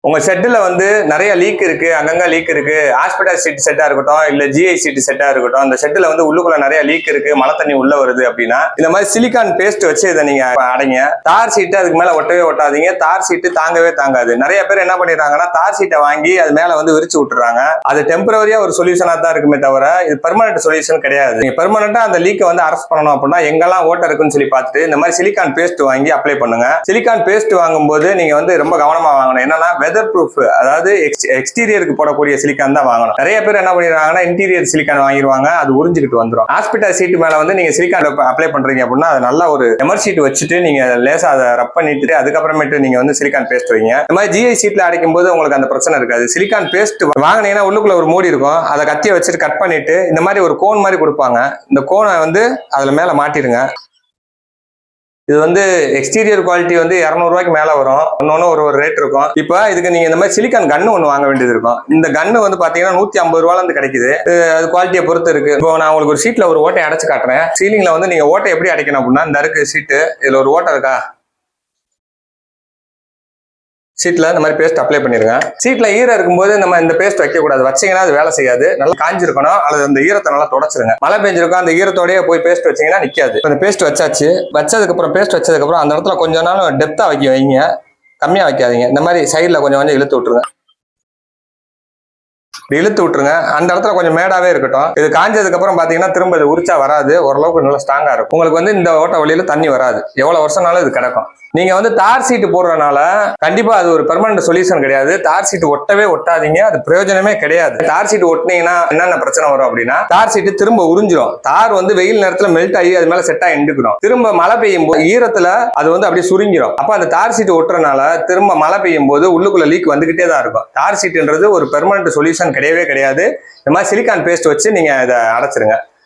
உங்க செட்டில் வந்து நிறைய லீக் இருக்கு, அங்கங்க லீக் இருக்கு. ஹாஸ்பிட்டல் சீட் செட்டா இருக்கட்டும், இல்ல ஜிஐ சீட் செட்டா இருக்கட்டும், அந்த செட்டில் வந்து உள்ளுக்குள்ள நிறைய லீக் இருக்கு, மழை தண்ணி உள்ள வருது அப்படின்னா இந்த மாதிரி சிலிக்கான் பேஸ்ட் வச்சு இதை நீங்க அடைங்க. தார் சீட்டு அதுக்கு மேல ஒட்டவே ஒட்டாதீங்க. தார் சீட்டு தாங்கவே தாங்காது. நிறைய பேர் என்ன பண்ணிடுறாங்கன்னா தார் சீட்டை வாங்கி அது மேல வந்து விரிச்சு விட்டுறாங்க. அது டெம்பரவரியா ஒரு சொல்யூஷனா தான் இருக்குமே தவிர இது பெர்மனன்ட் சொல்யூஷன் கிடையாது. நீங்க பெர்மனண்டா அந்த லீக்கை வந்து அரெஸ்ட் பண்ணணும் அப்படின்னா எங்கெல்லாம் ஓட்ட இருக்குன்னு சொல்லி பார்த்துட்டு இந்த மாதிரி சிலிக்கான் பேஸ்ட் வாங்கி அப்ளை பண்ணுங்க. சிலிக்கான் பேஸ்ட் வாங்கும்போது நீங்க வந்து ரொம்ப கவனமா வாங்கணும். என்னன்னா வெதர் ப்ரூஃப், அதாவது எக்ஸ்டீரியருக்கு போடக்கூடிய சிலிக்கான் தான் வாங்கணும். நிறைய பேர் என்ன பண்ணிடுறாங்கன்னா இன்டீரியர் சிலிக்கான் வாங்கிடுவாங்க, அது உறிஞ்சிக்கிட்டு வந்துடும். ஹாஸ்பிட்டல் சீட் மேல வந்து நீங்க சிலிக்கான் அப்ளை பண்றீங்க அப்படின்னா அது நல்லா ஒரு எமர் ஷீட் வச்சுட்டு நீங்க லேசா அதை ரப் பண்ணிட்டு அதுக்கப்புறமேட்டு நீங்க வந்து சிலிக்கான் பேஸ்ட் வைங்க. இந்த மாதிரி ஜிஐ சீட்ல அடைக்கும் போது உங்களுக்கு அந்த பிரச்சனை இருக்காது. சிலிக்கான் பேஸ்ட் வாங்கினீங்கன்னா உள்ளுக்குள்ள ஒரு மூடி இருக்கும், அதை கத்தியை வச்சுட்டு கட் பண்ணிட்டு இந்த மாதிரி ஒரு கோன் மாதிரி கொடுப்பாங்க. இந்த கோனை வந்து அதுல மேல மாட்டிடுங்க. இது வந்து எக்ஸ்டீரியர் குவாலிட்டி வந்து 200 ரூபாய்க்கு மேல வரும். இன்னொன்னு ஒரு ரேட் இருக்கும். இப்போ இதுக்கு நீங்க இந்த மாதிரி சிலிக்கான் கன்னு ஒன்று வாங்க வேண்டியது இருக்கும். இந்த கன்னு வந்து பாத்தீங்கன்னா 150 ரூபாயில இருந்து கிடைக்குது. அது குவாலிட்டியை பொறுத்து இருக்கு. இப்போ நான் உங்களுக்கு ஒரு சீட்ல ஒரு ஓட்டை அடைச்சு காட்டுறேன். சீலிங்ல வந்து நீங்க ஓட்டை எப்படி அடைக்கணும் அப்படின்னா இந்த இருக்கு சீட்டு, இதுல ஒரு ஓட்டை இருக்கா, சீட்ல இந்த மாதிரி பேஸ்ட் அப்ளை பண்ணிருங்க. சீட்ல ஈரம் இருக்கும்போது நம்ம இந்த பேஸ்ட் வைக்க கூடாது. வச்சீங்கன்னா அது வேலை செய்யாது. நல்லா காஞ்சிருக்கணும், அல்லது அந்த ஈரத்தை நல்லா தொடச்சிருங்க. மழை பெஞ்சிருக்கும், அந்த ஈரத்தோடய போய் பேஸ்ட் வச்சீங்கன்னா நிக்காது. இந்த பேஸ்ட் வச்சாச்சு. வச்சதுக்கு அப்புறம் அந்த இடத்துல கொஞ்ச நாள் டெப்தா வைங்க, கம்மியா வைக்காதீங்க. இந்த மாதிரி சைட்ல கொஞ்சம் இழுத்து விட்டுருங்க. இழுத்து விட்டுருங்க. அந்த இடத்துல கொஞ்சம் மேடாவே இருக்கட்டும். இது காஞ்சதுக்கு அப்புறம் பாத்தீங்கன்னா திரும்ப இது உரிச்சா வராது, ஓரளவுக்கு நல்லா ஸ்ட்ராங்கா இருக்கும். உங்களுக்கு வந்து இந்த ஓட்ட வழியில தண்ணி வராது, எவ்வளவு வருஷம்னாலும் இது கிடக்கும். நீங்க வந்து தார் சீட்டு போடுறதுனால கண்டிப்பா அது ஒரு பெர்மனன்ட் சொல்யூஷன் கிடையாது. தார் சீட்டு ஒட்டவே ஒட்டாதீங்க, அது பிரயோஜனமே கிடையாது. தார் சீட்டு ஒட்டினீங்கன்னா என்னென்ன பிரச்சனை வரும் அப்படின்னா தார் சீட்டு திரும்ப உறிஞ்சிடும். தார் வந்து வெயில் நேரத்துல மெல்ட் ஆகி அது மேல செட் ஆகி நின்றுக்கிறோம். திரும்ப மழை பெய்யும் போது ஈரத்துல அது வந்து அப்படியே சுருங்கிடும். அப்ப அந்த தார் சீட்டு ஒட்டுறதுனால திரும்ப மழை பெய்யும் போது உள்ளுக்குள்ள லீக் வந்துகிட்டே தான் இருக்கும். தார் சீட்டுன்றது ஒரு பெர்மனன்ட் சொல்யூஷன் கிடையவே கிடையாது. இந்த மாதிரி சிலிக்கான் பேஸ்ட் வச்சு நீங்க இதை அடைச்சிருங்க.